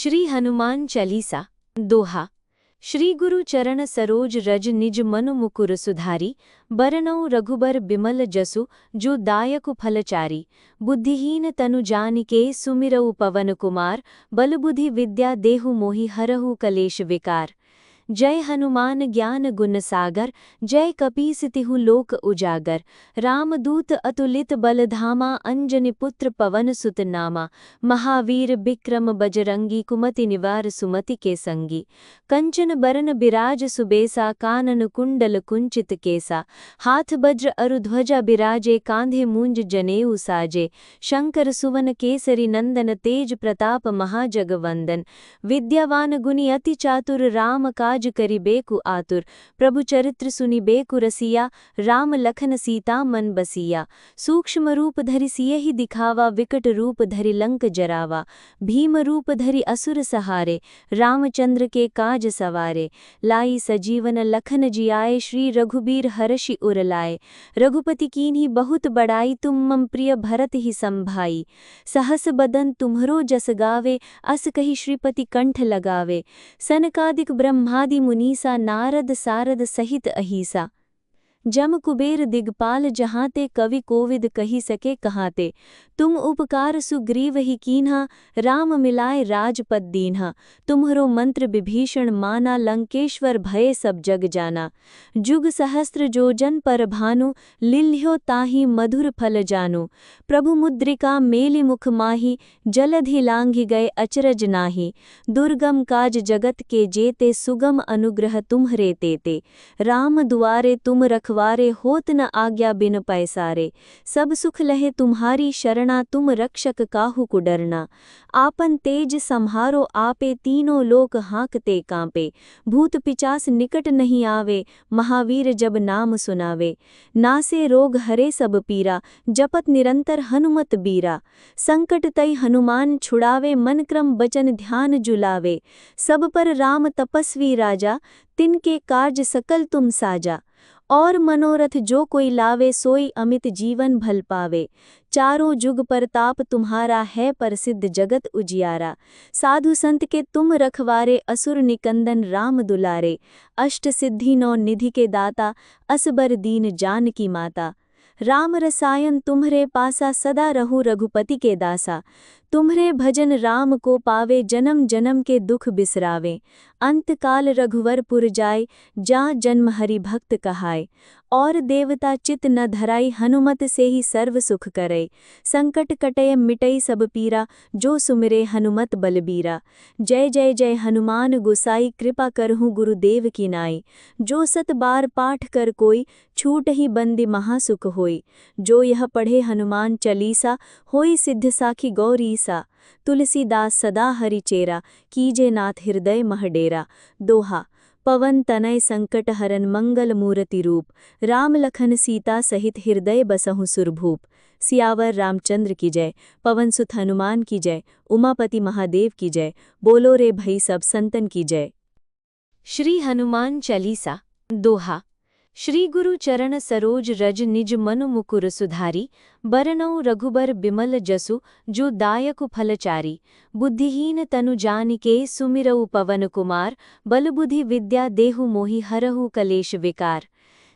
श्री हनुमान चालीसा दोहा। श्री गुरु चरण सरोज रज निज मनु मुकुर सुधारी। बरनउँ रघुबर बिमल जसु जो दायकु फलचारी। बुद्धिहीन तनु जानिके सुमिरउ पवन कुमार। बलबुद्धि विद्या देहु मोहि हरहु कलेश विकार। जय हनुमान ज्ञान गुण सागर। जय कपीस तिहु लोक उजागर। रामदूत अतुलित बल धामा। अंजनी पुत्र पवन सुत नामा। महावीर बिक्रम बजरंगी। कुमति निवार सुमति के संगी। कंचन बरन बिराज सुबेसा। कानन कुंडल कुंचित केसा। हाथ वज्र अरु ध्वजा बिराजे। कांधे मूंज जनेऊ साजे। शंकर सुवन केसरी नंदन। तेज प्रताप महाजगवंदन। विद्यावान गुणी अति चातुर। राम काज करिबेकु आतुर। प्रभु चरित्र सुनिबेकु रसिया। राम लखन सीता मन बसिया। सूक्ष्म रूप धरि सियहि दिखावा। विकट रूप धरि लंक जरावा। भीम रूप धरि असुर सहारे। रामचंद्र के काज सवारे। लाई सजीवन लखन जियाए। श्री रघुबीर हरषि उर लाए। रघुपति कीन्ही बहुत बड़ाई। तुम मम प्रिय भरत ही संभाई। सहस बदन तुम्हरो जस गावे। अस कहि श्रीपति कंठ लगावे। सनकादिक ब्रह्मादि मुनीसा। नारद सारद सहित अहीसा। जम कुबेर दिगपाल जहांते। कवि कोविद कही सके कहाते। तुम उपकार सुग्रीव ही कीन्हा। राम मिलाए राजपद दीन्हा। तुम्हरो मंत्र विभीषण माना। लंकेश्वर भय सब जग जाना। जुग सहस्त्र जोजन पर भानु। लिल्ह्यो ताहि मधुर फल जानु। प्रभु मुद्रिका मेलि मुख माहि। जलधि लांघि गए अचरज नाही। दुर्गम काज जगत के जेते। सुगम अनुग्रह तुम्हरे तेते। राम दुआरे तुम रखवारे। होत न आज्ञा बिन पैसारे। सब सुख लहे तुम्हारी शरणा। तुम रक्षक काहू को डरना। आपन तेज सम्हारो आपे। तीनों लोक हाँकते कांपे। भूत पिचास निकट नहीं आवे। महावीर जब नाम सुनावे। नासे रोग हरे सब पीरा। जपत निरंतर हनुमत बीरा। संकट तई हनुमान छुड़ावे। मन क्रम बचन ध्यान जुलावे। सब पर राम तपस्वी राजा। तिनके कार्य सकल तुम साजा। और मनोरथ जो कोई लावे। सोई अमित जीवन भल पावे। चारों जुग परताप तुम्हारा है। प्रसिद्ध जगत उजियारा। साधु संत के तुम रखवारे। असुर निकंदन राम दुलारे। अष्ट सिद्धि नौ निधि के दाता। असबर दीन जानकी माता। राम रसायन तुम्हरे पासा। सदा रहु रघुपति के दासा। तुम्हरे भजन राम को पावे। जन्म जन्म के दुख बिसरावे। अंत काल रघुवर पुर जाय। जा जन्म हरि भक्त कहाय। और देवता चित न धराई। हनुमत से ही सर्व सुख करई। संकट कटय मिटई सब पीरा। जो सुमिरे हनुमत बलबीरा। जय जय जय हनुमान गोसाई। कृपा करहु गुरुदेव की नाई। जो सत बार पाठ कर कोई। छूट ही बंदी महासुख होई। जो यह पढ़े हनुमान चालीसा। होई सिद्ध साखी गौरीसा। तुलसीदास सदा हरि चेरा। कीजे नाथ हृदय मह डेरा। दोहा। पवन तनय संकट हरन। मंगल मूर्ति रूप। राम लखन सीता सहित हृदय बसहु सुरभूप। सियावर रामचंद्र की जय। पवन सुत हनुमान की जय। उमापति महादेव की जय। बोलो रे भई सब संतन की जय। श्री हनुमान चालीसा दोहा। श्री गुरु चरण सरोज रज निज मनु मुकुर सुधारी। बरनउँ रघुबर बिमल जसु जो दायकु फलचारी। बुद्धिहीन तनु जानिके सुमिरउ पवन कुमार। बलबुद्धि विद्या देहु मोहि हरहु कलेश विकार।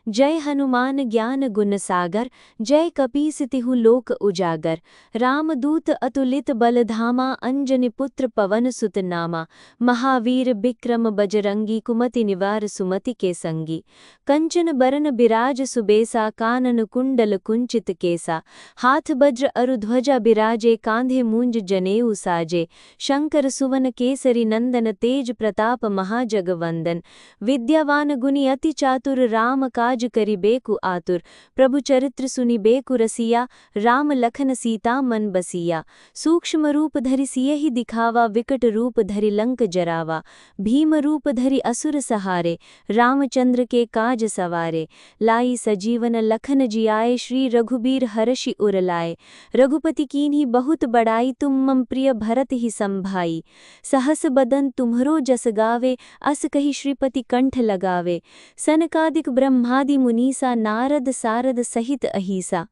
जय हनुमान ज्ञान गुण सागर। जय कपीस तिहु लोक उजागर। रामदूत अतुलित बल धामा। अंजनी पुत्र पवन सुत नामा। महावीर बिक्रम बजरंगी। कुमति निवार सुमति के संगी। कंचन बरन बिराज सुबेसा। कानन कुंडल कुंचित केसा। हाथ वज्र अरु ध्वजा बिराजे। कांधे मूंज जनेऊ साजे। शंकर सुवन केसरी नंदन। तेज प्रताप महाजगवंदन। विद्यावान गुणी अति चातुर। राम काज करिबेकु आतुर। प्रभु चरित्र सुनिबेकु रसिया। राम लखन सीता मन बसिया। सूक्ष्म रूप धरि सियहि दिखावा। विकट रूप धरि लंक जरावा। भीम रूप धरि असुर सहारे। रामचंद्र के काज सवारे। लाई सजीवन लखन जियाए। श्री रघुबीर हरषि उर लाए। रघुपति कीन्ही बहुत बड़ाई। तुम मम प्रिय भरत ही संभाई। सहस बदन तुम्हरो जस गावे। अस कहि श्रीपति कंठ लगावे। सनकादिक ब्रह्मादि मुनीसा। नारद सारद सहित अहीसा।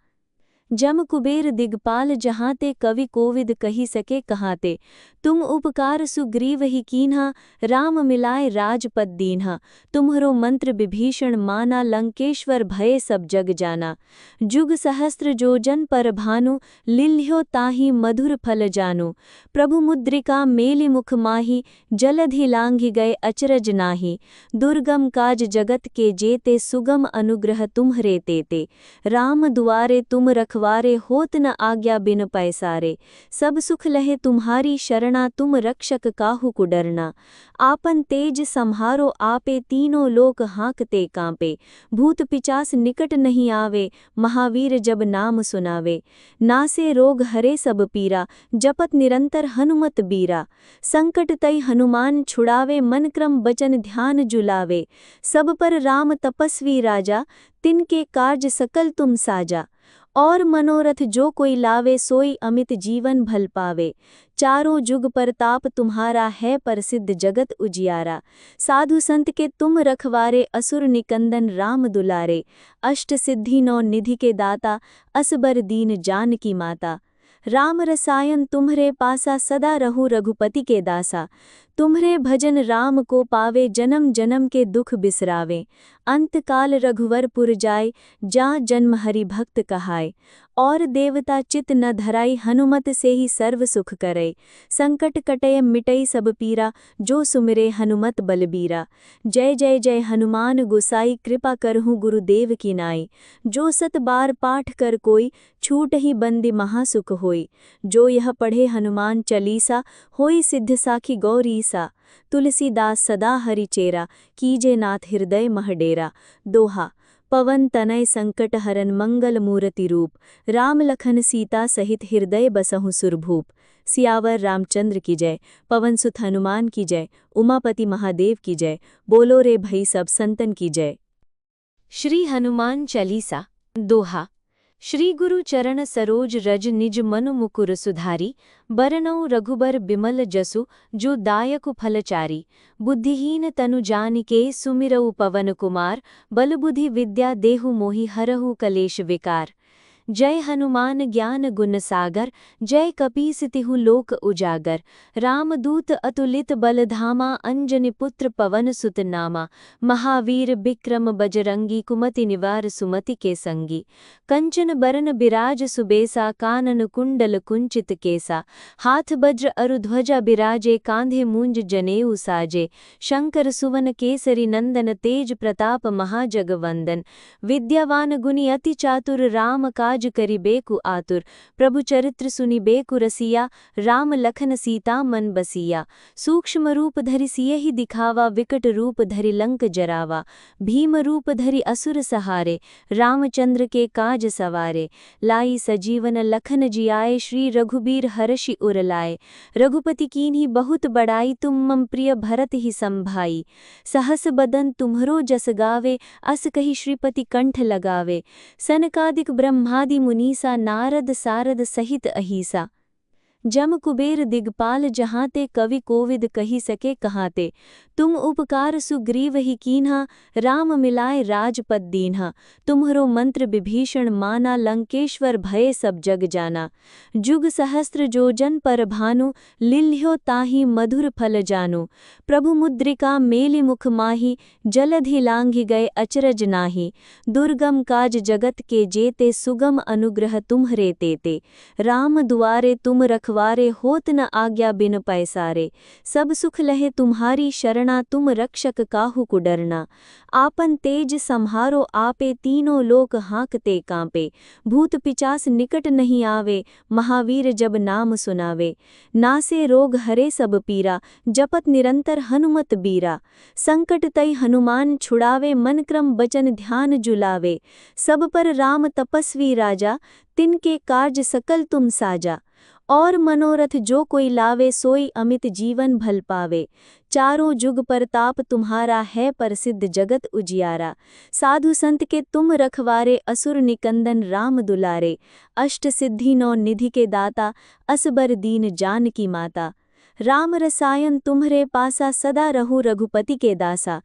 जम कुबेर दिगपाल जहाँ ते कवि कोविद कही सके कहाँ ते। तुम उपकार सुग्रीव ही कीन्हा, राम मिलाए राजपद दीन्हा। तुम्हरो मंत्र विभीषण माना, लंकेश्वर भये सब जग जाना। जुग सहस्त्र जोजन पर भानु, लिल्ह्यो ताहि मधुर फल जानु। प्रभु मुद्रिका मेलि मुख माहि, जलधि लांघि गए अचरज नाही। दुर्गम काज जगत के जेते, सुगम अनुग्रह तुम्हरे तेते। राम दुआरे तुम रखवारे, होत न आज्ञा बिन पैसारे। सब सुख लहे तुम्हारी शरणा, तुम रक्षक काहू को डरना। आपन तेज सम्हारो आपे, तीनों लोक हाँकते कांपे। भूत पिचास निकट नहीं आवे, महावीर जब नाम सुनावे। नासे रोग हरे सब पीरा, जपत निरंतर हनुमत बीरा। संकट तई हनुमान छुड़ावे, मन क्रम बचन ध्यान जुलावे। सब पर राम तपस्वी राजा, तिनके कार्य सकल तुम साजा। और मनोरथ जो कोई लावे, सोई अमित जीवन भल पावे। चारों जुग परताप तुम्हारा है, प्रसिद्ध जगत उजियारा। साधु संत के तुम रखवारे, असुर निकंदन राम दुलारे। अष्ट सिद्धि नौ निधि के दाता, असबर दीन जानकी माता। राम रसायन तुम्हरे पासा, सदा रहु रघुपति के दासा। तुम्हरे भजन राम को पावे, जन्म जन्म के दुख बिसरावे। अंत काल रघुवर पुर जाय, जा जन्म हरि भक्त कहाय। और देवता चित न धराई, हनुमत से ही सर्व सुख करे। संकट कटय मिटई सब पीरा, जो सुमिरे हनुमत बलबीरा। जय जय जय हनुमान गोसाई, कृपा करहु गुरुदेव की नाई। जो सत बार पाठ कर कोई, छूट ही बंदी महासुख होई। जो यह पढ़े हनुमान चालीसा, होई सिद्ध साखी गौरीसा। तुलसीदास सदा हरि चेरा, कीजे नाथ हृदय मह डेरा। दोहा। पवन तनय संकट हरन, मंगल मूर्ति रूप। राम लखन सीता सहित, हृदय बसहु सुरभूप। सियावर रामचंद्र की जय, पवन सुत हनुमान की जय, उमापति महादेव की जय। बोलो रे भई सब संतन की जय। श्री हनुमान चालीसा। दोहा। श्री गुरु चरण सरोज रज, निज मनु मुकुर सुधारी। बरनउँ रघुबर बिमल जसु, जो दायकु फलचारी। बुद्धिहीन तनु जानिके, सुमिरउ पवन कुमार। बल बुद्धि विद्या देहु मोहि, हरहु कलेश विकार। जय हनुमान ज्ञान गुण सागर, जय कपीस तिहु लोक उजागर। रामदूत अतुलित बल धामा, अंजनी पुत्र पवन सुत नामा। महावीर बिक्रम बजरंगी, कुमति निवार सुमति के संगी। कंचन बरन बिराज सुबेसा, कानन कुंडल कुंचित केसा। हाथ वज्र अरु ध्वजा बिराजे, कांधे मूंज जनेऊ साजे। शंकर सुवन केसरी नंदन, तेज प्रताप महाजगवंदन। विद्यावान गुणी अति चातुर, राम काज करिबेकु आतुर। प्रभु चरित्र सुनिबेकु रसिया, राम लखन सीता मन बसिया। सूक्ष्म रूप धरि सियहि दिखावा, विकट रूप धरि लंक जरावा। भीम रूप धरि असुर सहारे, रामचंद्र के काज सवारे। लाई सजीवन लखन जियाए, श्री रघुबीर हरषि उर लाए। रघुपति कीन्ही बहुत बड़ाई, तुम मम प्रिय भरत ही संभाई। सहस बदन तुम्हरो जस गावे, अस कहि श्रीपति कंठ लगावे। सनकादिक ब्रह्मादि मुनीसा, नारद सारद सहित अहीसा। जम कुबेर दिगपाल जहाँ ते, कवि कोविद कही सके कहाँ ते। तुम उपकार सुग्रीव ही कीन्हा, राम मिलाए राजपद दीन्हा। तुम्हरो मंत्र विभीषण माना, लंकेश्वर भये सब जग जाना। जुग सहस्त्र जोजन पर भानु, लिल्ह्यो ताहि मधुर फल जानु। प्रभु मुद्रिका मेलि मुख माहि, जलधि लांघि गए अचरज नाही। दुर्गम काज जगत के जेते, सुगम अनुग्रह तुम्हरे तेते। राम दुआरे तुम रखवारे, होत न आज्ञा बिन पैसारे। सब सुख लहे तुम्हारी शरणा, तुम रक्षक काहू को डरना। आपन तेज सम्हारो आपे, तीनों लोक हाँकते कांपे। भूत पिचास निकट नहीं आवे, महावीर जब नाम सुनावे। नासे रोग हरे सब पीरा, जपत निरंतर हनुमत बीरा। संकट तई हनुमान छुड़ावे, मन क्रम बचन ध्यान जुलावे। सब पर राम तपस्वी राजा, तिनके कार्य सकल तुम साजा। और मनोरथ जो कोई लावे, सोई अमित जीवन भल पावे। चारों जुग परताप तुम्हारा है, प्रसिद्ध जगत उजियारा। साधु संत के तुम रखवारे, असुर निकंदन राम दुलारे। अष्ट सिद्धि नौ निधि के दाता, असबर दीन जानकी माता। राम रसायन तुम्हरे पासा सदा रहूं रघुपति के दासा।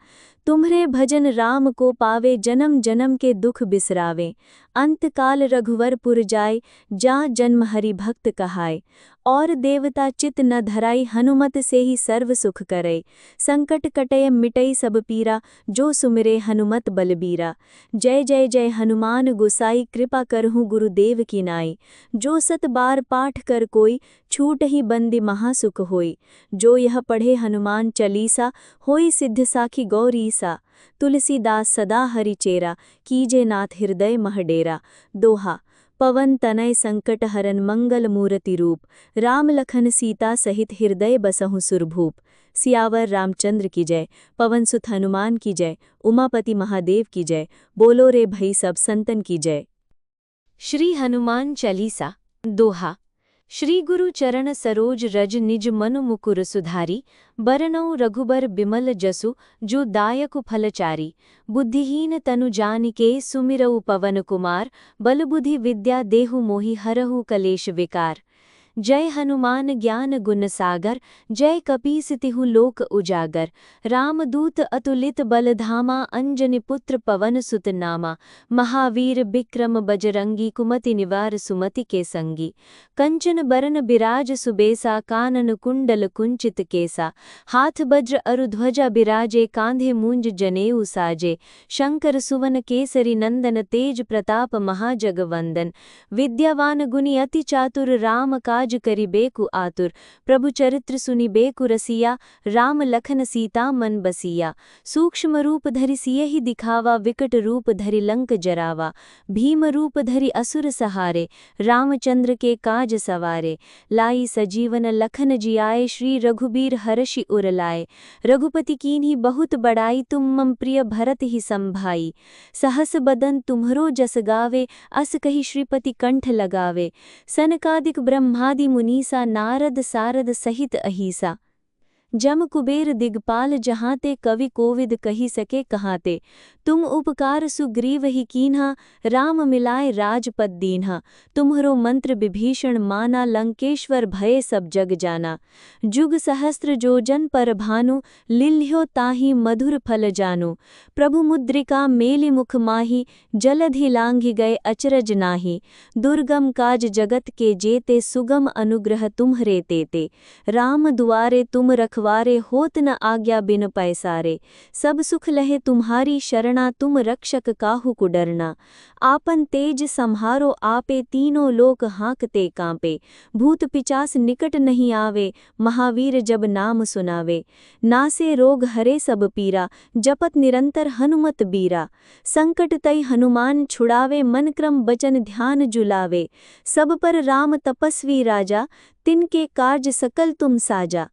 तुम्हरे भजन राम को पावे जन्म जन्म के दुख बिसरावे। अंत काल रघुवर पुर जाय जा जन्म हरि भक्त कहाय। और देवता चित न धराई हनुमत से ही सर्व सुख करे। संकट कटय मिटई सब पीरा जो सुमिरे हनुमत बलबीरा। जय जय जय हनुमान गोसाई कृपा करहूँ गुरुदेव की नाई। जो सत बार पाठ कर कोई छूट ही बंदी महासुख होई। जो यह पढ़े हनुमान चालीसा होई सिद्ध साखी गौरीसा। तुलसीदास सदा हरि चेरा कीजे नाथ हृदय महडेरा। दोहा पवन तनय संकट हरन मंगल मूर्ति रूप। राम लखन सीता सहित हृदय बसहु सुरभूप। सियावर रामचंद्र की जय, पवन सुत हनुमान की जय, उमापति महादेव की जय। बोलो रे भई सब संतन की जय। श्री हनुमान चालीसा। दोहा श्री गुरु चरण सरोज रज निज मनु मुकुर सुधारी। बरनउँ रघुबर बिमल जसु जो दायकु फलचारी। बुद्धिहीन तनु जानिके सुमिरउ पवन कुमार। बलबुद्धि विद्या देहु मोहि हरहु कलेश विकार। जय हनुमान ज्ञान गुण सागर। जय कपीस तिहु लोक उजागर। रामदूत अतुलित बल धामा। अंजनी पुत्र पवन सुत नामा। महावीर बिक्रम बजरंगी कुमति निवार सुमति के संगी। कंचन बरन बिराज सुबेसा कानन कुंडल कुंचित केसा। हाथ वज्र अरु ध्वजा बिराजे कांधे मूंज जनेऊ साजे। शंकर सुवन केसरी नंदन तेज प्रताप महाजगवंदन। विद्यावान गुणी अति चातुर राम काज करिबेकु आतुर। प्रभु चरित्र सुनिबेकु रसिया। राम लखन सीता मन बसिया। सूक्ष्म रूप धरि सियहि दिखावा। विकट रूप धरि लंक जरावा। भीम रूप धरि असुर सहारे। रामचंद्र के काज सवारे। लाई सजीवन लखन जियाए। श्री रघुबीर हरषि उर लाए। रघुपति कीन्ही बहुत बड़ाई। तुम मम प्रिय भरत ही संभाई। सहस बदन तुम्हरो जस गावे। अस कहि श्रीपति कंठ लगावे। सनकादिक ब्रह्मादि मुनीसा नारद सारद सहित अहिसा। जम कुबेर दिगपाल जहाँते कवि कोविद कही सके कहाते। तुम उपकार सुग्रीव ही कीन्हा। राम मिलाए राजपद दीन्हा। तुम्हरो मंत्र विभीषण माना। लंकेश्वर भय सब जग जाना। जुग सहस्त्र जोजन पर भानु। लिल्ह्यो ताहि मधुर फल जानु। प्रभु मुद्रिका मेलि मुख माहि। जलधि लांघि गए अचरज नाही। दुर्गम काज जगत के जेते। सुगम अनुग्रह तुम्हरे तेते। राम दुआरे तुम रखवारे। होत न आज्ञा बिन पैसारे। सब सुख लहे तुम्हारी शरणा। तुम रक्षक काहू को डरना। आपन तेज सम्हारो आपे। तीनों लोक हाँकते कांपे। भूत पिचास निकट नहीं आवे। महावीर जब नाम सुनावे। नासे रोग हरे सब पीरा। जपत निरंतर हनुमत बीरा। संकट तई हनुमान छुड़ावे। मन क्रम बचन ध्यान जुलावे। सब पर राम तपस्वी राजा। तिनके कार्य सकल तुम साजा।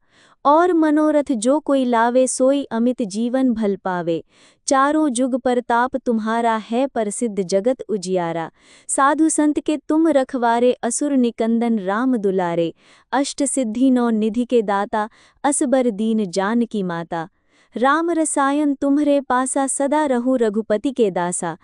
और मनोरथ जो कोई लावे। सोई अमित जीवन भल पावे। चारों जुग परताप तुम्हारा है। प्रसिद्ध जगत उजियारा। साधु संत के तुम रखवारे। असुर निकंदन राम दुलारे। अष्ट सिद्धि नौ निधि के दाता। असबर दीन जानकी माता। राम रसायन तुम्हरे पासा सदा रहूं रघुपति के दासा।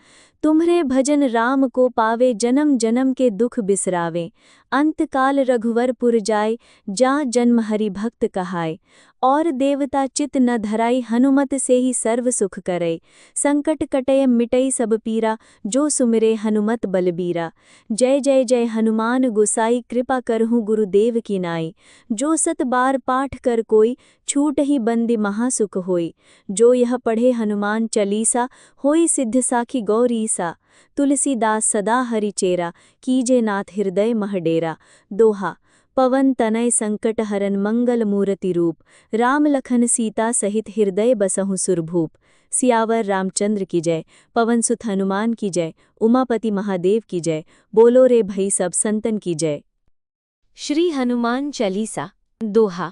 तुम्हरे भजन राम को पावे जन्म जन्म के दुख बिसरावे। अंत काल रघुवर पुर जाय जा जन्म हरि भक्त कहाय। और देवता चित न धराई हनुमत से ही सर्व सुख करे। संकट कटय मिटई सब पीरा जो सुमिरे हनुमत बलबीरा। जय जय जय हनुमान गोसाई कृपा करहूँ गुरुदेव की नाई। जो सत बार पाठ कर कोई छूट ही बंदी महासुख होई। जो यह पढ़े हनुमान चालीसा होई सिद्ध साखी गौरीसा। तुलसीदास सदा हरि चेरा कीजे नाथ हृदय महडेरा। दोहा पवन तनय संकट हरन मंगल मूर्ति रूप। राम लखन सीता सहित हृदय बसहु सुरभूप। सियावर रामचंद्र की जय, पवन सुत हनुमान की जय, उमापति महादेव की जय। बोलो रे भई सब संतन की जय। श्री हनुमान चालीसा। दोहा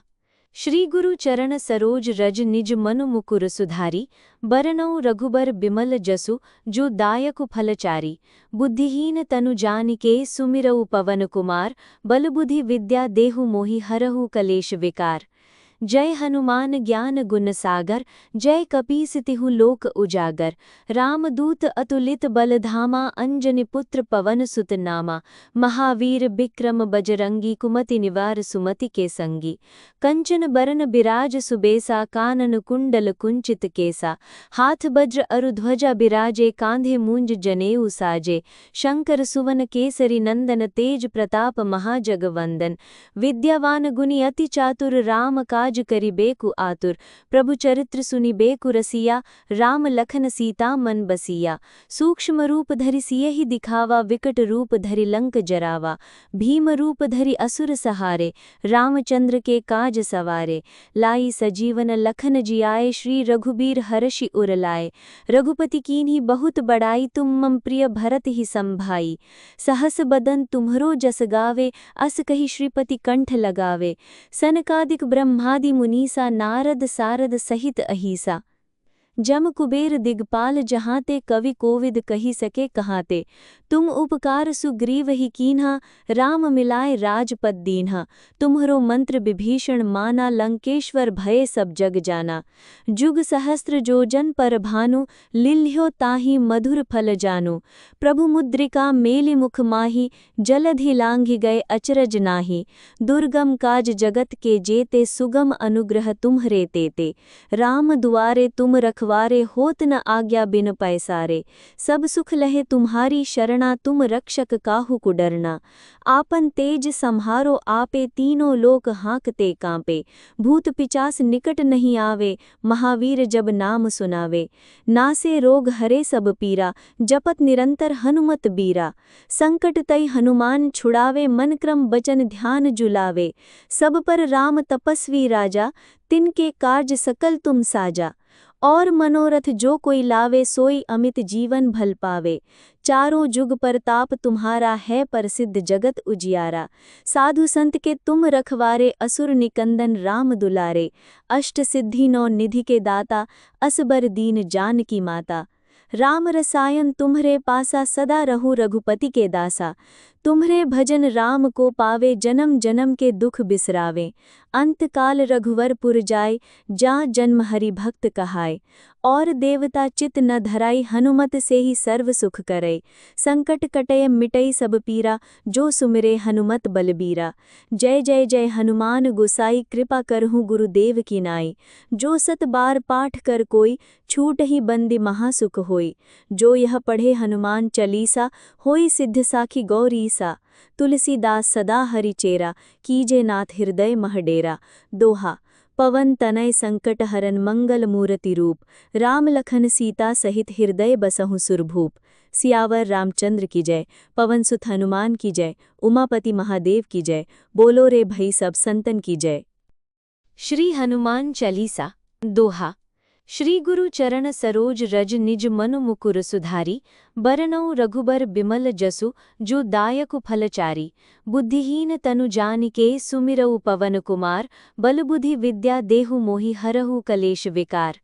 श्री गुरु चरण सरोज रज निज मनु मुकुर सुधारी। बरनउँ रघुबर बिमल जसु जो दायकु फलचारी। बुद्धिहीन तनु जानिके सुमिरउ पवन कुमार। बलबुद्धि विद्या देहु मोहि हरहु कलेश विकार। जय हनुमान ज्ञान गुण सागर, जय कपीस तिहु लोक उजागर। रामदूत अतुलित बल धामा, अंजनी पुत्र पवन सुत नामा। महावीर बिक्रम बजरंगी, कुमति निवार सुमति के संगी। कंचन बरन बिराज सुबेसा, कानन कुंडल कुंचित केसा। हाथ वज्र अरु ध्वजा बिराजे, कांधे मूंज जनेऊ साजे। शंकर सुवन केसरी नंदन, तेज प्रताप महाजगवंदन। विद्यावान गुणी अति चातुर, राम काज करिबेकु आतुर। प्रभु चरित्र सुनिबेकु रसिया, राम लखन सीता मन बसिया। सूक्ष्म रूप धरि सियहि दिखावा, विकट रूप धरि लंक जरावा। भीम रूप धरि असुर सहारे, रामचंद्र के काज सवारे। लाई सजीवन लखन जियाए, श्री रघुबीर हर्षि उर लाए। रघुपति कीन्ही बहुत बड़ाई, तुम मम प्रिय भरत ही संभाई। सहस बदन तुम्हरो जस गावे, अस कहि श्रीपति कंठ लगावे। सनकादिक ब्रह्मादि मुनीसा, नारद सारद सहित अहीसा। जम कुबेर दिगपाल जहांते, कवि कोविद कही सके कहाते। तुम उपकार सुग्रीव ही कीन्हा, राम मिलाए राजपद दीन्हा। तुम्हरो मंत्र विभीषण माना, लंकेश्वर भये सब जग जाना। जुग सहस्त्र जोजन पर भानु, लिल्ह्यो ताहि मधुर फल जानु। प्रभु मुद्रिका मेलि मुख माहि, जलधि लांघि गए अचरज नाही। दुर्गम काज जगत के जेते, सुगम अनुग्रह तुम्हरे तेते। राम दुआरे तुम रखवारे, होत न आज्ञा बिन पैसारे। सब सुख लहे तुम्हारी शरणा, तुम रक्षक काहू को डरना। आपन तेज सम्हारो आपे, तीनों लोक हाँकते कांपे। भूत पिचास निकट नहीं आवे, महावीर जब नाम सुनावे। नासे रोग हरे सब पीरा, जपत निरंतर हनुमत बीरा। संकट तई हनुमान छुड़ावे, मन क्रम बचन ध्यान जुलावे। सब पर राम तपस्वी राजा, तिनके कार्य सकल तुम साजा। और मनोरथ जो कोई लावे, सोई अमित जीवन भल पावे। चारों जुग परताप तुम्हारा है, प्रसिद्ध जगत उजियारा। साधु संत के तुम रखवारे, असुर निकंदन राम दुलारे। अष्ट सिद्धि नौ निधि के दाता, असबर दीन जानकी माता। राम रसायन तुम्हरे पासा, सदा रहु रघुपति के दासा। तुम्हरे भजन राम को पावे, जन्म जन्म के दुख बिसरावे। अंत काल रघुवर पुर जाय, जा जन्म हरि भक्त कहाय। और देवता चित न धराई, हनुमत से ही सर्व सुख करे। संकट कटय मिटई सब पीरा, जो सुमिरे हनुमत बलबीरा। जय जय जय हनुमान गोसाई, कृपा करहु गुरुदेव की नाई। जो सत बार पाठ कर कोई, छूट ही बंदी महासुख होई। जो यह पढ़े हनुमान चालीसा, होई सिद्ध साखी गौरीसा। तुलसीदास सदा हरि चेरा, कीजे नाथ हृदय मह डेरा। दोहा। पवन तनय संकट हरन, मंगल मूर्ति रूप। राम लखन सीता सहित, हृदय बसहु सुरभूप। सियावर रामचंद्र की जय, पवन सुत हनुमान की जय, उमापति महादेव की जय। बोलो रे भई सब संतन की जय। श्री हनुमान चालीसा। दोहा। श्री गुरु चरण सरोज रज, निज मनु मुकुर सुधारी। बरनउँ रघुबर बिमल जसु, जो दायकु फलचारी। बुद्धिहीन तनु जानिके, सुमिरउ पवन कुमार। बल बुद्धि विद्या देहु मोहि, हरहु कलेश विकार।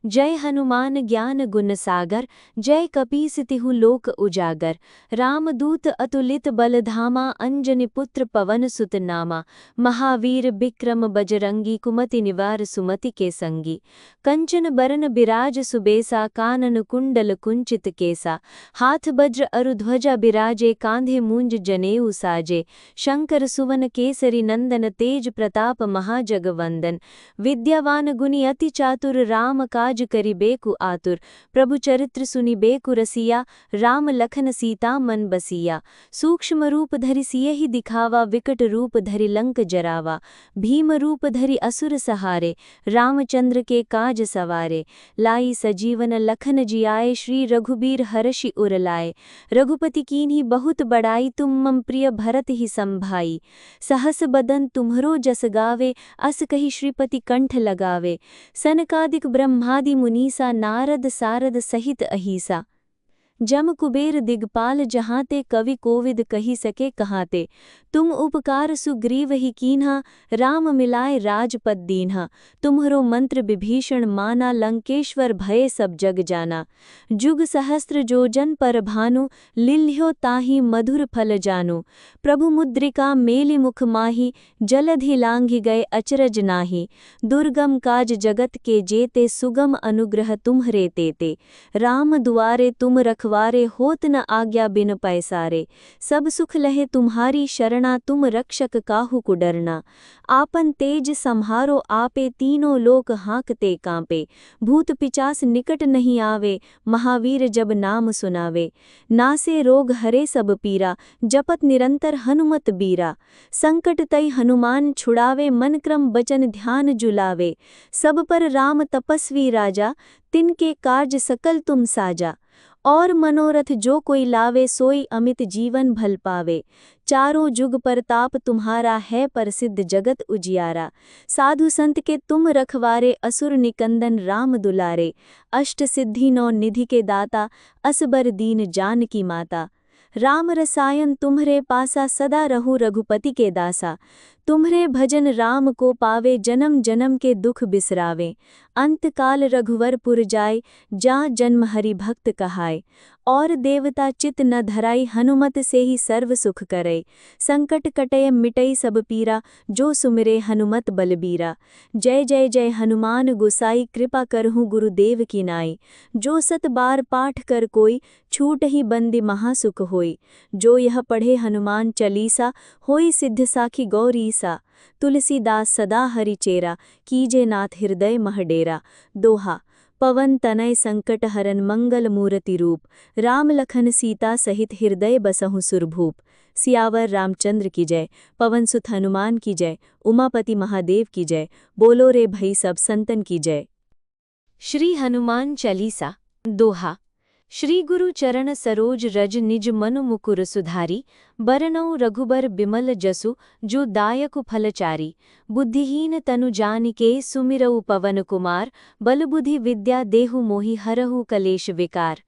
जय हनुमान ज्ञान गुण सागर, जय कपीस तिहु लोक उजागर। रामदूत अतुलित बल धामा, अंजनी पुत्र पवन सुत नामा। महावीर बिक्रम बजरंगी, कुमति निवार सुमति के संगी। कंचन बरन बिराज सुबेसा, कानन कुंडल कुंचित केसा। हाथ वज्र अरु ध्वजा बिराजे, कांधे मूंज जनेऊ साजे। शंकर सुवन केसरी नंदन, तेज प्रताप महाजगवंदन। विद्यावान गुणी अति चातुर, राम काज करिबेकु आतुर। प्रभु चरित्र सुनिबेकु रसिया, राम लखन सीता मन बसिया। सूक्ष्म रूप धरि सियहि दिखावा, विकट रूप धरि लंक जरावा। भीम रूप धरि असुर सहारे, रामचंद्र के काज सवारे। लाई सजीवन लखन जियाए, श्री रघुबीर हर्षि उर लाए। रघुपति कीन्ही बहुत बड़ाई, तुम मम प्रिय भरत ही संभाई। सहस बदन तुम्हरो जस गावे, अस कहि श्रीपति कंठ लगावे। सनकादिक ब्रह्मादि मुनीसा, नारद सारद सहित अहीसा। जम कुबेर दिगपाल जहाँते कवि कोविद कही सके कहाते। तुम उपकार सुग्रीव ही कीन्हा, राम मिलाए राजपद दीन्हा। तुम्हरो मंत्र विभीषण माना, लंकेश्वर भये सब जग जाना। जुग सहस्त्र जोजन पर भानु, लिल्ह्यो ताहि मधुर फल जानु। प्रभु मुद्रिका मेलि मुख माहि, जलधि लांघि गए अचरज नाही। दुर्गम काज जगत के जेते, सुगम अनुग्रह तुम्हरे तेते। राम दुआरे तुम रखवारे, होत न आज्ञा बिन पैसारे। सब सुख लहे तुम्हारी शरणा, तुम रक्षक काहू को डरना। आपन तेज सम्हारो आपे, तीनों लोक हाँकते कांपे। भूत पिचास निकट नहीं आवे, महावीर जब नाम सुनावे। नासे रोग हरे सब पीरा, जपत निरंतर हनुमत बीरा। संकट तई हनुमान छुड़ावे, मन क्रम बचन ध्यान जुलावे। सब पर राम तपस्वी राजा, तिनके कार्य सकल तुम साजा। और मनोरथ जो कोई लावे, सोई अमित जीवन भल पावे। चारों जुग परताप तुम्हारा है, प्रसिद्ध जगत उजियारा। साधु संत के तुम रखवारे, असुर निकंदन राम दुलारे। अष्ट सिद्धि नौ निधि के दाता, असबर दीन जानकी माता। राम रसायन तुम्हरे पासा, सदा रहु रघुपति के दासा। तुम्हरे भजन राम को पावे, जन्म जन्म के दुख बिसरावे। अंत काल रघुवर पुर जाय, जा जन्म हरि भक्त कहाय। और देवता चित न धराई, हनुमत से ही सर्व सुख करय। संकट कटय मिटई सब पीरा, जो सुमिरे हनुमत बलबीरा। जय जय जय हनुमान गोसाई, कृपा करहु गुरुदेव की नाई। जो सत बार पाठ कर कोई, छूट ही बंदी महासुख होई। जो यह पढ़े हनुमान चालीसा, होई सिद्ध साखी गौरीसा। तुलसीदास सदा हरि चेरा, कीजे नाथ हृदय मह डेरा। दोहा। पवन तनय संकट हरन, मंगल मूर्ति रूप। राम लखन सीता सहित, हृदय बसहु सुरभूप। सियावर रामचंद्र की जय, पवन सुत हनुमान की जय, उमापति महादेव की जय। बोलो रे भई सब संतन की जय। श्री हनुमान चालीसा। दोहा। श्री गुरु चरण सरोज रज, निज मनु मुकुर सुधारी। बरनउँ रघुबर बिमल जसु, जो दायकु फलचारी। बुद्धिहीन तनु जानिके, सुमिरउ पवन कुमार। बल बुद्धि विद्या देहु मोहि, हरहु कलेश विकार।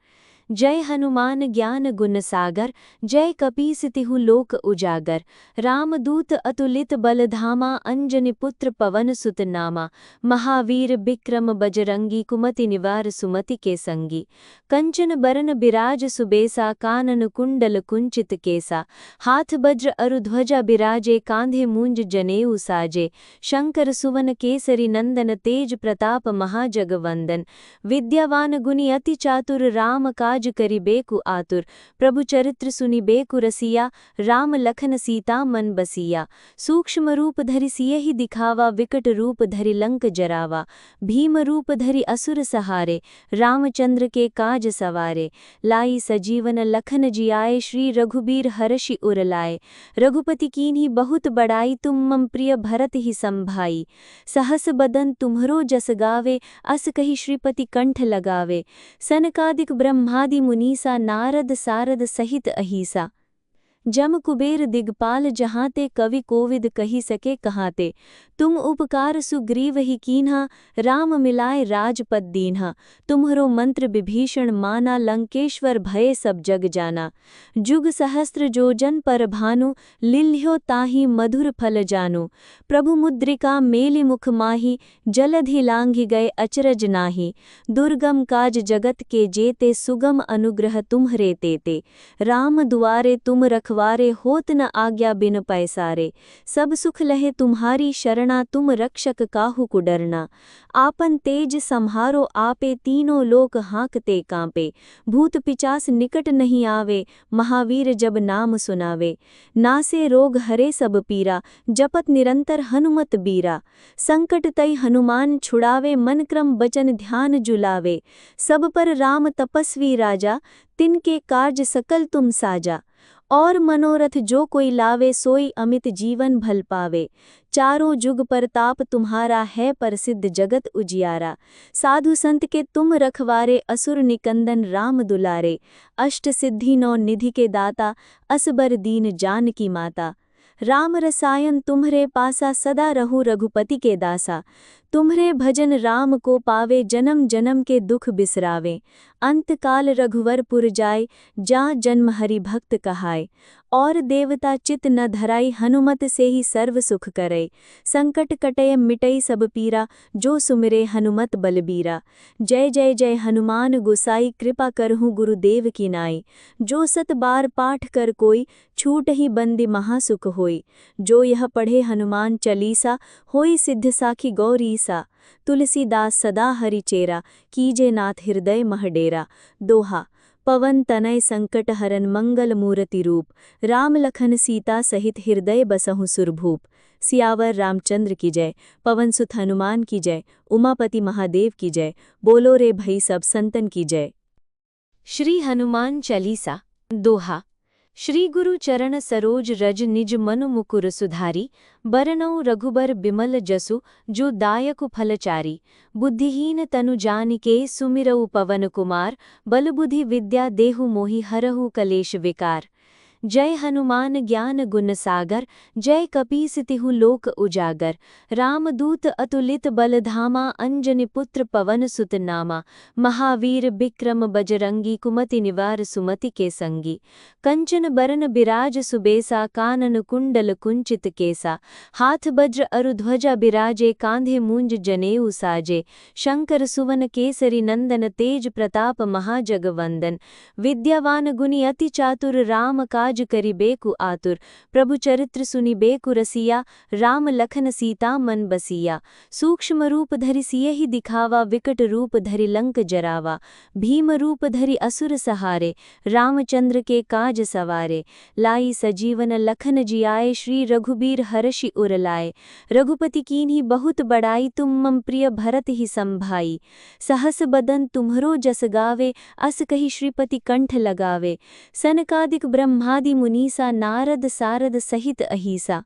जय हनुमान ज्ञान गुण सागर, जय कपीस तिहु लोक उजागर। रामदूत अतुलित बल धामा, अंजनी पुत्र पवन सुत नामा। महावीर बिक्रम बजरंगी, कुमति निवार सुमति के संगी। कंचन बरन बिराज सुबेसा, कानन कुंडल कुंचित केसा। हाथ वज्र अरु ध्वजा बिराजे, कांधे मूंज जनेऊ साजे। शंकर सुवन केसरी नंदन, तेज प्रताप महाजगवंदन। विद्यावान गुणी अति चातुर, राम काज करिबेकु आतुर। प्रभु चरित्र सुनिबेकु रसिया, राम लखन सीता मन बसिया। सूक्ष्म रूप धरि सियहि दिखावा, विकट रूप धरि लंक जरावा। भीम रूप धरि असुर सहारे, रामचंद्र के काज सवारे। लाई सजीवन लखन जियाए, श्री रघुबीर हरषि उर लाए। रघुपति कीन्ही बहुत बड़ाई, तुम मम प्रिय भरत ही संभाई। सहस बदन तुम्हरो जस गावे, अस कहि श्रीपति कंठ लगावे। सनकादिक ब्रह्मादि मुनीसा, नारद सारद सहित अहीसा। जम कुबेर दिगपाल जहाँते, कवि कोविद कही सके कहाते। तुम उपकार सुग्रीव ही कीन्हा, राम मिलाए राजपद दीन्हा। तुम्हरो मंत्र विभीषण माना, लंकेश्वर भये सब जग जाना। जुग सहस्त्र जोजन पर भानु, लिल्ह्यो ताहि मधुर फल जानु। प्रभु मुद्रिका मेलि मुख माहि, जलधि लांघि गए अचरज नाही। दुर्गम काज जगत के जेते, सुगम अनुग्रह तुम्हरे तेते। राम दुआरे तुम रखवारे, होत न आज्ञा बिन पैसारे। सब सुख लहे तुम्हारी शरणा, तुम रक्षक काहू को डरना। आपन तेज सम्हारो आपे, तीनों लोक हाँकते कांपे। भूत पिचास निकट नहीं आवे, महावीर जब नाम सुनावे। नासे रोग हरे सब पीरा, जपत निरंतर हनुमत बीरा। संकट तई हनुमान छुड़ावे, मन क्रम बचन ध्यान जुलावे। सब पर राम तपस्वी राजा, तिनके कार्य सकल तुम साजा। और मनोरथ जो कोई लावे, सोई अमित जीवन भल पावे। चारों जुग परताप तुम्हारा है, प्रसिद्ध जगत उजियारा। साधु संत के तुम रखवारे, असुर निकंदन राम दुलारे। अष्ट सिद्धि नौ निधि के दाता, असबर दीन जानकी माता। राम रसायन तुम्हरे पासा, सदा रहु रघुपति के दासा। तुम्हरे भजन राम को पावे जन्म जन्म के दुख बिसरावे। अंतकाल रघुवरपुर जाय जा जन्म हरि भक्त कहाय। और देवता चित न धराई हनुमत से ही सर्व सुख करे। संकट कटय मिटई सब पीरा जो सुमिरे हनुमत बलबीरा। जय जय जय हनुमान गोसाई कृपा करहु गुरुदेव की नाई। जो सत बार पाठ कर कोई छूट ही बंदी महासुख होई। जो यह पढ़े हनुमान चालीसा होई सिद्ध साखी गौरीसा। तुलसीदास सदा हरिचेरा कीजे नाथ हृदय महडेरा। दोहा पवन तनय संकट हरन मंगल मूर्ति रूप। राम लखन सीता सहित हृदय बसहु सुरभूप। सियावर रामचंद्र की जय। पवन सुत हनुमान की जय। उमापति महादेव की जय। बोलो रे भई सब संतन की जय। श्री हनुमान चालीसा। दोहा श्री गुरु चरण सरोज रज निज मनु मुकुर सुधारी। बरनउँ रघुबर बिमल जसु जो दायकु फलचारी। बुद्धिहीन तनु जानिके सुमिरउ पवन कुमार। बलबुद्धि विद्या देहु मोहि हरहु कलेश विकार। जय हनुमान ज्ञान गुण सागर। जय कपीस तिहु लोक उजागर। रामदूत अतुलित बल धामा। अंजनी पुत्र पवन सुत नामा। महावीर बिक्रम बजरंगी कुमति निवार सुमति के संगी। कंचन बरन बिराज सुबेसा कानन कुंडल कुंचित केसा। हाथ वज्र अरु ध्वजा बिराजे कांधे मूंज जनेऊ साजे। शंकर सुवन केसरी नंदन तेज प्रताप महाजगवंदन। विद्यावान गुणी अति चातुर राम काज करिबेकु आतुर। प्रभु चरित्र सुनिबेकु रसिया। राम लखन सीता मन बसिया। सूक्ष्म रूप धरि सियहि दिखावा विकट रूप धरि लंक जरावा। भीम रूप धरि असुर सहारे रामचंद्र के काज सवारे। लाई सजीवन लखन जियाए श्री रघुबीर हर्षि उर लाए। रघुपति कीन्ही बहुत बड़ाई तुम मम प्रिय भरत ही संभाई। सहस बदन तुम्हरो जस गावे अस कहि श्रीपति कंठ लगावे। सनकादिक ब्रह्मादि मुनीसा नारद सारद सहित अहीसा।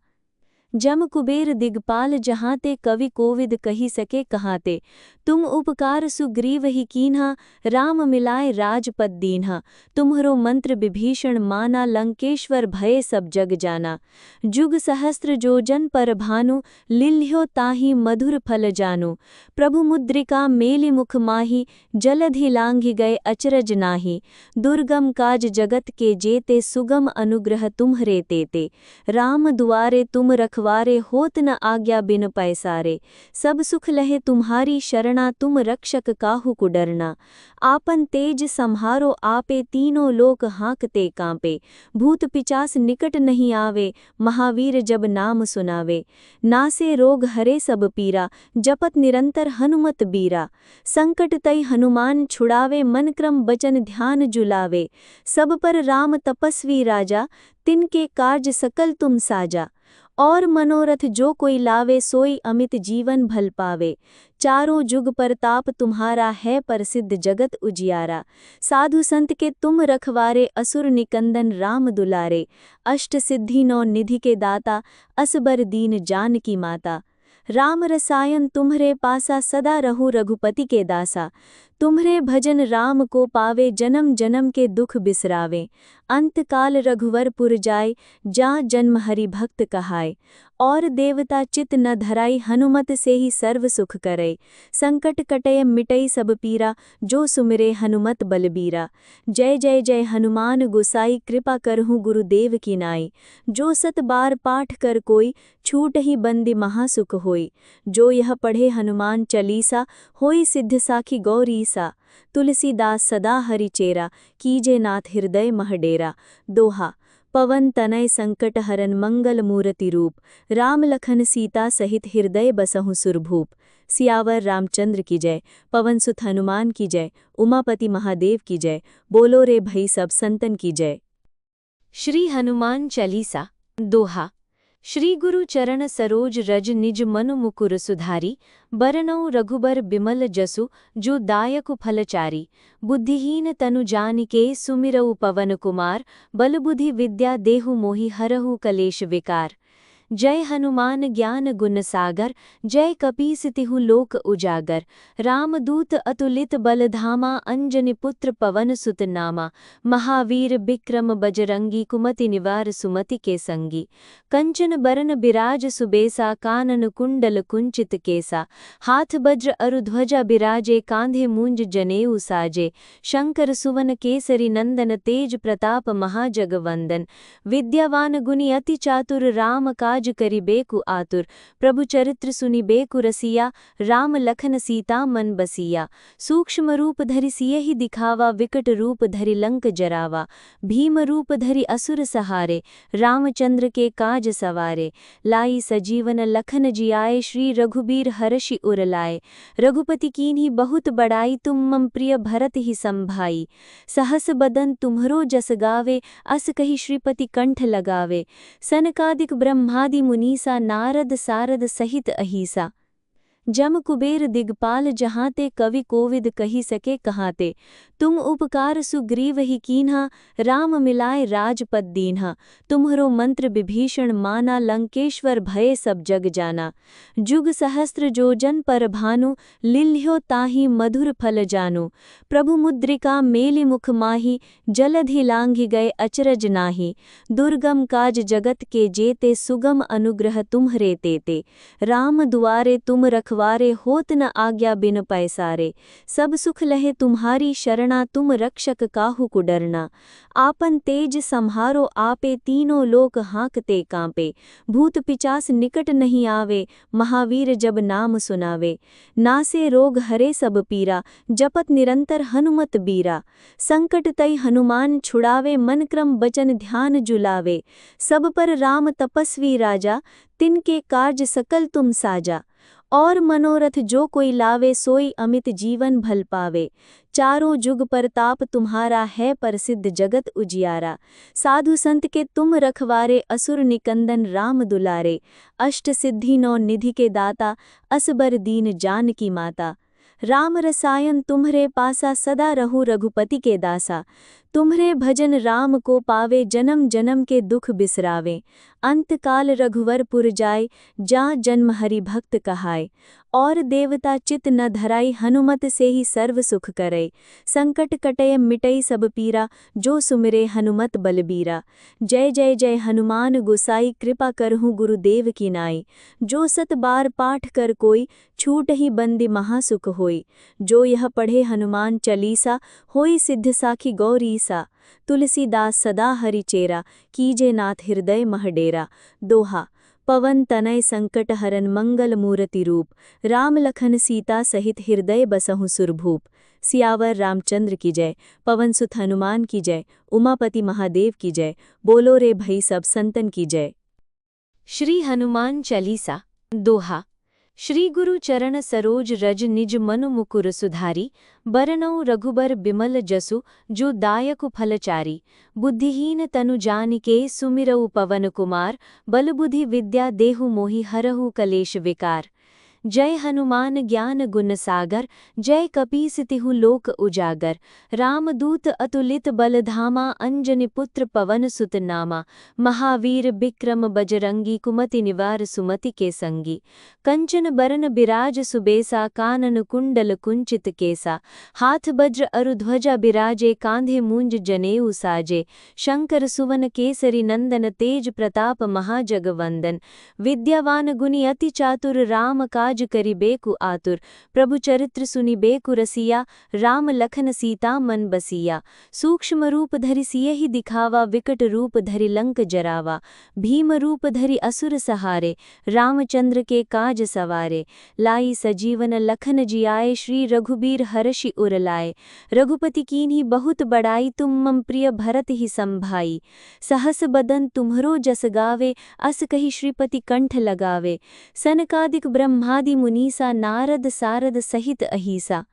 जम कुबेर दिगपाल जहाँते कवि कोविद कही सके कहाते। तुम उपकार सुग्रीव ही कीन्हा राम मिलाए राजपद दीन्हा। तुम्हरो मंत्र विभीषण माना लंकेश्वर भये सब जग जाना। जुग सहस्त्र जो जन पर भानु लिल्ह्यो ताहि मधुर फल जानु। प्रभु मुद्रिका मेलि मुख माहि जलधि लांघि गए अचरज नाही। दुर्गम काज जगत के जेते सुगम अनुग्रह तुम्हरे तेते। राम दुआरे तुम रखवारे होत न आज्ञा बिन पैसारे। सब सुख लहे तुम्हारी शरणा तुम रक्षक काहू को डरना। आपन तेज सम्हारो आपे तीनों लोक हाँकते कांपे। भूत पिचास निकट नहीं आवे महावीर जब नाम सुनावे। नासे रोग हरे सब पीरा जपत निरंतर हनुमत बीरा। संकट तई हनुमान छुड़ावे मन क्रम बचन ध्यान जुलावे। सब पर राम तपस्वी राजा तिनके कार्य सकल तुम साजा। और मनोरथ जो कोई लावे सोई अमित जीवन भल पावे। चारों जुग परताप तुम्हारा है प्रसिद्ध जगत उजियारा। साधु संत के तुम रखवारे असुर निकंदन राम दुलारे। अष्ट सिद्धि नौ निधि के दाता असबर दीन जानकी माता। राम रसायन तुम्हरे पासा सदा रहु रघुपति के दासा। तुम्हरे भजन राम को पावे जन्म जन्म के दुख बिसरावे। अंतकाल रघुवरपुर जाय जा जन्म हरि भक्त कहाय। और देवता चित न धराई हनुमत से ही सर्व सुख करे। संकट कटय मिटई सब पीरा जो सुमिरे हनुमत बलबीरा। जय जय जय हनुमान गोसाई कृपा करहु गुरुदेव की नाई। जो सत बार पाठ कर कोई छूट ही बंदी महासुख होई। जो यह पढ़े हनुमान चालीसा होई सिद्ध साखी गौरीसा। तुलसीदास सदा हरिचेरा कीजे नाथ हृदय महडेरा। दोहा पवन तनय संकट हरन मंगल मूर्ति रूप। राम लखन सीता सहित हृदय बसहु सुरभूप। सियावर रामचंद्र की जय। पवन सुत हनुमान की जय। उमापति महादेव की जय। बोलो रे भई सब संतन की जय। श्री हनुमान चालीसा। दोहा श्री गुरु चरण सरोज रज निज मनु मुकुर सुधारी। बरनउँ रघुबर बिमल जसु जो दायकु फलचारी। बुद्धिहीन तनु जानिके सुमिरउ पवन कुमार। बलबुद्धि विद्या देहु मोहि हरहु कलेश विकार। जय हनुमान ज्ञान गुण सागर, जय कपीस तिहु लोक उजागर। रामदूत अतुलित बल धामा, अंजनी पुत्र पवन सुत नामा। महावीर बिक्रम बजरंगी, कुमति निवार सुमति के संगी। कंचन बरन बिराज सुबेसा, कानन कुंडल कुंचित केसा। हाथ वज्र अरु ध्वजा बिराजे, कांधे मूंज जनेऊ साजे। शंकर सुवन केसरी नंदन, तेज प्रताप महाजगवंदन। विद्यावान गुणी अति चातुर, राम काज करिबेकु आतुर। प्रभु चरित्र सुनिबेकु रसिया, राम लखन सीता मन बसिया। सूक्ष्म रूप धरि सियहि दिखावा, विकट रूप धरि लंक जरावा। भीम रूप धरि असुर सहारे, रामचंद्र के काज सवारे। लाई सजीवन लखन जियाए, श्री रघुबीर हर्षि उर लाए। रघुपति कीन्ही बहुत बड़ाई, तुम मम प्रिय भरत ही संभाई। सहस बदन तुम्हरो जस गावे, अस कहि श्रीपति कंठ लगावे। सनकादिक ब्रह्मादि मुनीसा, नारद सारद सहित अहीसा। जम कुबेर दिगपाल जहाँते, कवि कोविद कही सके कहाते। तुम उपकार सुग्रीव ही कीन्हा, राम मिलाए राजपद दीन्हा। तुम्हरो मंत्र विभीषण माना, लंकेश्वर भये सब जग जाना। जुग सहस्त्र जो जन पर भानु, लिल्ह्यो ताहि मधुर फल जानु। प्रभु मुद्रिका मेलि मुख माही, जलधि लांघि गए अचरज नाही। दुर्गम काज जगत के जेते, सुगम अनुग्रह तुम्हरे तेते। राम दुआरे तुम रखवारे, होत न आज्ञा बिन पैसारे। सब सुख लहे तुम्हारी शरणा, तुम रक्षक काहू को डरना। आपन तेज सम्हारो आपे, तीनों लोक हाँकते कांपे। भूत पिचास निकट नहीं आवे, महावीर जब नाम सुनावे। नासे रोग हरे सब पीरा, जपत निरंतर हनुमत बीरा। संकट तई हनुमान छुड़ावे, मन क्रम बचन ध्यान जुलावे। सब पर राम तपस्वी राजा, तिनके कार्य सकल तुम साजा। और मनोरथ जो कोई लावे, सोई अमित जीवन भल पावे। चारों जुग परताप तुम्हारा है, प्रसिद्ध जगत उजियारा। साधु संत के तुम रखवारे, असुर निकंदन राम दुलारे। अष्ट सिद्धि नौ निधि के दाता, असबर दीन जानकी माता। राम रसायन तुम्हरे पासा, सदा रहु रघुपति के दासा। तुम्हरे भजन राम को पावे, जन्म जन्म के दुख बिसरावे। अंत काल रघुवर पुर जाय, जा जन्म हरि भक्त कहाय। और देवता चित न धराई, हनुमत से ही सर्व सुख करई। संकट कटय मिटई सब पीरा, जो सुमिरे हनुमत बलबीरा। जय जय जय हनुमान गोसाई, कृपा करहु गुरुदेव की नाई। जो सत बार पाठ कर कोई, छूट ही बंदी महासुख होई। जो यह पढ़े हनुमान चालीसा, होई सिद्ध साखी गौरीसा। तुलसीदास सदा हरि चेरा, कीजे नाथ हृदय मह डेरा। दोहा। पवन तनय संकट हरन, मंगल मूर्ति रूप। राम लखन सीता सहित, हृदय बसहु सुरभूप। सियावर रामचंद्र की जय, पवन सुत हनुमान की जय, उमापति महादेव की जय। बोलो रे भई सब संतन की जय। श्री हनुमान चालीसा। दोहा। श्री गुरु चरण सरोज रज, निज मनु मुकुर सुधारी। बरनउँ रघुबर बिमल जसु, जो दायकु फलचारी। बुद्धिहीन तनु जानिके, सुमिरउ पवन कुमार। बलबुद्धि विद्या देहु मोहि, हरहु कलेश विकार। जय हनुमान ज्ञान गुण सागर, जय कपीस तिहु लोक उजागर। रामदूत अतुलित बल धामा, अंजनी पुत्र पवन सुत नामा। महावीर बिक्रम बजरंगी, कुमति निवार सुमति के संगी। कंचन बरन बिराज सुबेसा, कानन कुंडल कुंचित केसा। हाथ वज्र अरु ध्वजा बिराजे, कांधे मूंज जनेऊ साजे। शंकर सुवन केसरी नंदन, तेज प्रताप महाजगवंदन। विद्यावान गुणी अति चातुर, राम काज करिबेकु आतुर। प्रभु चरित्र सुनिबेकु रसिया, राम लखन सीता मन बसिया। सूक्ष्म रूप धरि सियहि दिखावा, विकट रूप धरि लंक जरावा। भीम रूप धरि असुर सहारे, रामचंद्र के काज सवारे। लाई सजीवन लखन जियाए, श्री रघुबीर हर्षि उर लाए। रघुपति कीन्ही बहुत बड़ाई, तुम मम प्रिय भरत ही संभाई। सहस बदन तुम्हरो जस गावे, अस कहि श्रीपति कंठ लगावे। सनकादिक ब्रह्मादि मुनीसा, नारद सारद सहित अहीसा।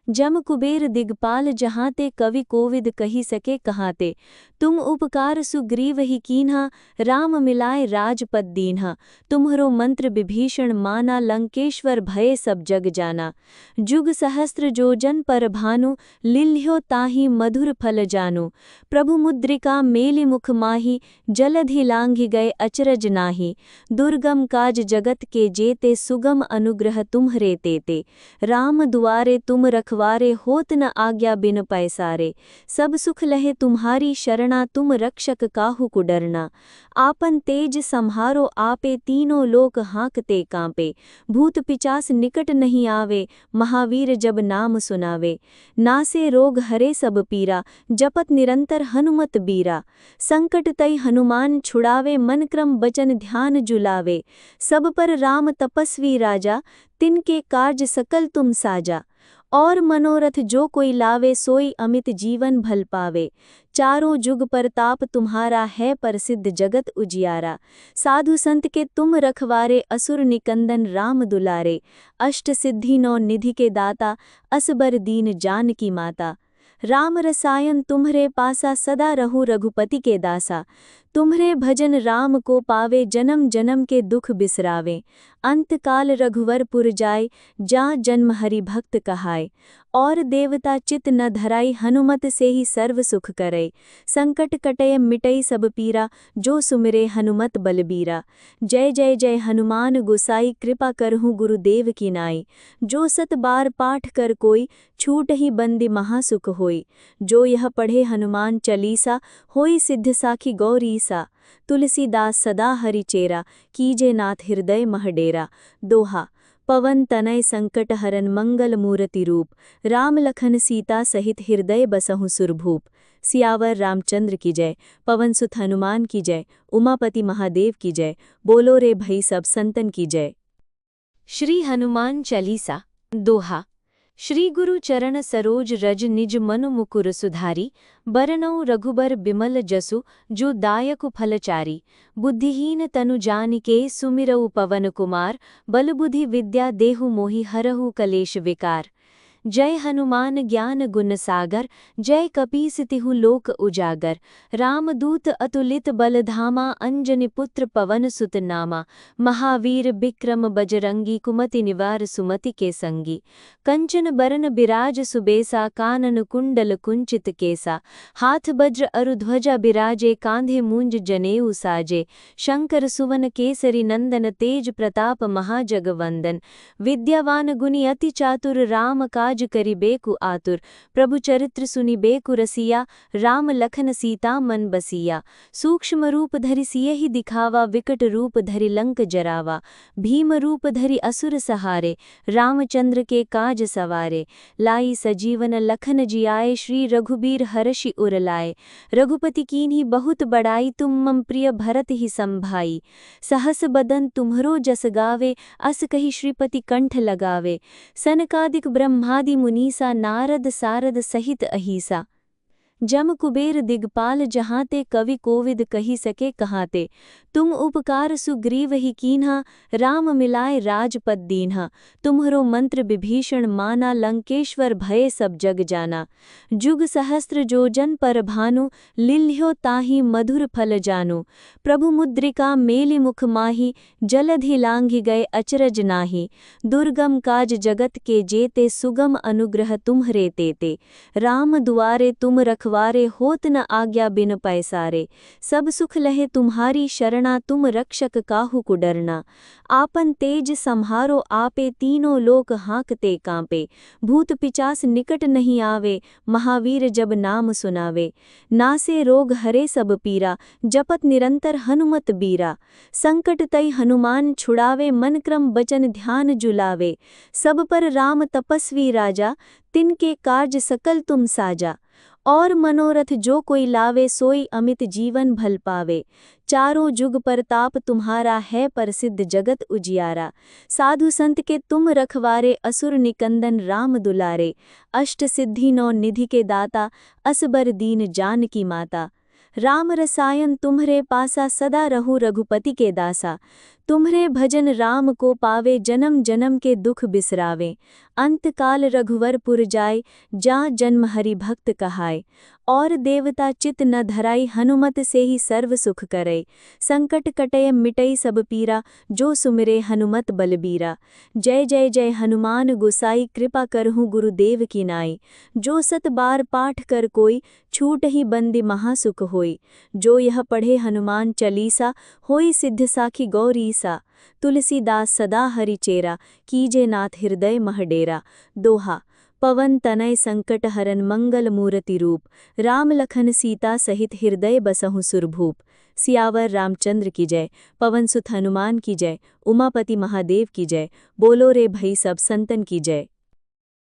जम कुबेर दिगपाल जहाँते कवि कोविद कही सके कहाते। तुम उपकार सुग्रीव ही कीन्हा, राम मिलाए राजपद दीन्हा। तुम्हरो मंत्र विभीषण माना, लंकेश्वर भये सब जग जाना। जुग सहस्त्र जोजन पर भानु, लिल्ह्यो ताहि मधुर फल जानु। प्रभु मुद्रिका मेलि मुख माहि, जलधि लांघि गए अचरज नाही। दुर्गम काज जगत के जेते, सुगम अनुग्रह तुम्हरे तेते। राम दुआरे तुम रखवारे, होत न आज्ञा बिन पैसारे। सब सुख लहे तुम्हारी शरणा, तुम रक्षक काहू को डरना। आपन तेज सम्हारो आपे, तीनों लोक हाँकते कांपे। भूत पिचास निकट नहीं आवे, महावीर जब नाम सुनावे। नासे रोग हरे सब पीरा, जपत निरंतर हनुमत बीरा। संकट तई हनुमान छुड़ावे, मन क्रम बचन ध्यान जुलावे। सब पर राम तपस्वी राजा, तिनके कार्य सकल तुम साजा। और मनोरथ जो कोई लावे, सोई अमित जीवन भल पावे। चारों जुग परताप तुम्हारा है, प्रसिद्ध जगत उजियारा। साधु संत के तुम रखवारे, असुर निकंदन राम दुलारे। अष्ट सिद्धि नौ निधि के दाता, असबर दीन जानकी माता। राम रसायन तुम्हरे पासा, सदा रहु रघुपति के दासा। तुम्हरे भजन राम को पावे, जन्म जन्म के दुख बिसरावे। अंतकाल रघुवर पुर जाय, जा जन्म हरि भक्त कहाय। और देवता चित न धराई, हनुमत से ही सर्व सुख करे। संकट कटय मिटई सब पीरा, जो सुमिरे हनुमत बलबीरा। जय जय जय हनुमान गोसाई, कृपा करहु गुरुदेव की नाई। जो सत बार पाठ कर कोई, छूट ही बंदी महासुख होई। जो यह पढ़े हनुमान चालीसा, होई सिद्ध साखी गौरीसा। तुलसीदास सदा हरिचेरा, कीजे नाथ हृदय महडेरा। दोहा। पवन तनय संकट हरन, मंगल मूर्ति रूप। राम लखन सीता सहित, हृदय बसहु सुरभूप। सियावर रामचंद्र की जय। पवन सुत हनुमान की जय। उमापति महादेव की जय। बोलो रे भई सब संतन की जय। श्री हनुमान चालीसा। दोहा। श्री गुरु चरण सरोज रज, निज मनु मुकुर सुधारी। बरनउँ रघुबर बिमल जसु, जो दायकु फलचारी। बुद्धिहीन तनु जानिके, सुमिरउ पवन कुमार। बल बुद्धि विद्या देहु मोहि, हरहु कलेश विकार। जय हनुमान ज्ञान गुण सागर, जय कपीस तिहु लोक उजागर। रामदूत अतुलित बल धामा, अंजनी पुत्र पवन सुत नामा। महावीर बिक्रम बजरंगी, कुमति निवार सुमति के संगी। कंचन बरन बिराज सुबेसा, कानन कुंडल कुंचित केसा। हाथ वज्र अरु ध्वजा बिराजे, कांधे मूंज जनेऊ साजे। शंकर सुवन केसरी नंदन, तेज प्रताप महाजगवंदन। विद्यावान गुणी अति चातुर, राम काज करिबेकु आतुर। प्रभु चरित्र सुनिबेकु रसिया, राम लखन सीता मन बसिया। सूक्ष्म रूप धरि सियहि दिखावा, विकट रूप धरि लंक जरावा। भीम रूप धरि असुर सहारे, रामचंद्र के काज सवारे। लाई सजीवन लखन जियाए, श्री रघुबीर हरषि उर लाए। रघुपति कीन्ही बहुत बड़ाई, तुम मम प्रिय भरत ही संभाई। सहस बदन तुम्हरो जस गावे, अस कहि श्रीपति कंठ लगावे। सनकादिक ब्रह्मादि मुनीसा, नारद सारद सहित अहीसा। जम कुबेर दिगपाल जहाँते, कवि कोविद कही सके कहाते। तुम उपकार सुग्रीव ही कीन्हा, राम मिलाए राजपद दीन्हा। तुम्हरो मंत्र विभीषण माना, लंकेश्वर भये सब जग जाना। जुग सहस्त्र जोजन पर भानु, लिल्ह्यो ताहि मधुर फल जानु। प्रभु मुद्रिका मेलि मुख माहि, जलधि लांघि गए अचरज नाही। दुर्गम काज जगत के जेते, सुगम अनुग्रह तुम्हरे तेते। राम दुआरे तुम रखवारे, होत न आज्ञा बिन पैसारे। सब सुख लहे तुम्हारी शरणा, तुम रक्षक काहू को डरना। आपन तेज सम्हारो आपे, तीनों लोक हाँकते कांपे। भूत पिचास निकट नहीं आवे, महावीर जब नाम सुनावे। नासे रोग हरे सब पीरा, जपत निरंतर हनुमत बीरा। संकट तई हनुमान छुड़ावे, मन क्रम बचन ध्यान जुलावे। सब पर राम तपस्वी राजा, तिनके कार्य सकल तुम साजा। और मनोरथ जो कोई लावे, सोई अमित जीवन भल पावे। चारों जुग परताप तुम्हारा है, प्रसिद्ध जगत उजियारा। साधु संत के तुम रखवारे, असुर निकंदन राम दुलारे। अष्ट सिद्धि नौ निधि के दाता, असबर दीन जानकी माता। राम रसायन तुम्हरे पासा, सदा रहु रघुपति के दासा। तुम्हरे भजन राम को पावे, जन्म जन्म के दुख बिसरावे। अंतकाल रघुवरपुर जाय, जा जन्म हरि भक्त कहाय। और देवता चित न धराई, हनुमत से ही सर्व सुख करे। संकट कटय मिटई सब पीरा, जो सुमिरे हनुमत बलबीरा। जय जय जय हनुमान गोसाई, कृपा करहु गुरुदेव की नाई। जो सत बार पाठ कर कोई, छूट ही बंदी महासुख होई। जो यह पढ़े हनुमान चालीसा, होई सिद्ध साखी गौरीसा। तुलसीदास सदा हरि चेरा, कीजे नाथ हृदय मह डेरा। दोहा। पवन तनय संकट हरन, मंगल मूर्ति रूप। राम लखन सीता सहित, हृदय बसहु सुरभूप। सियावर रामचंद्र की जय, पवन सुत हनुमान की जय, उमापति महादेव की जय। बोलो रे भई सब संतन की जय।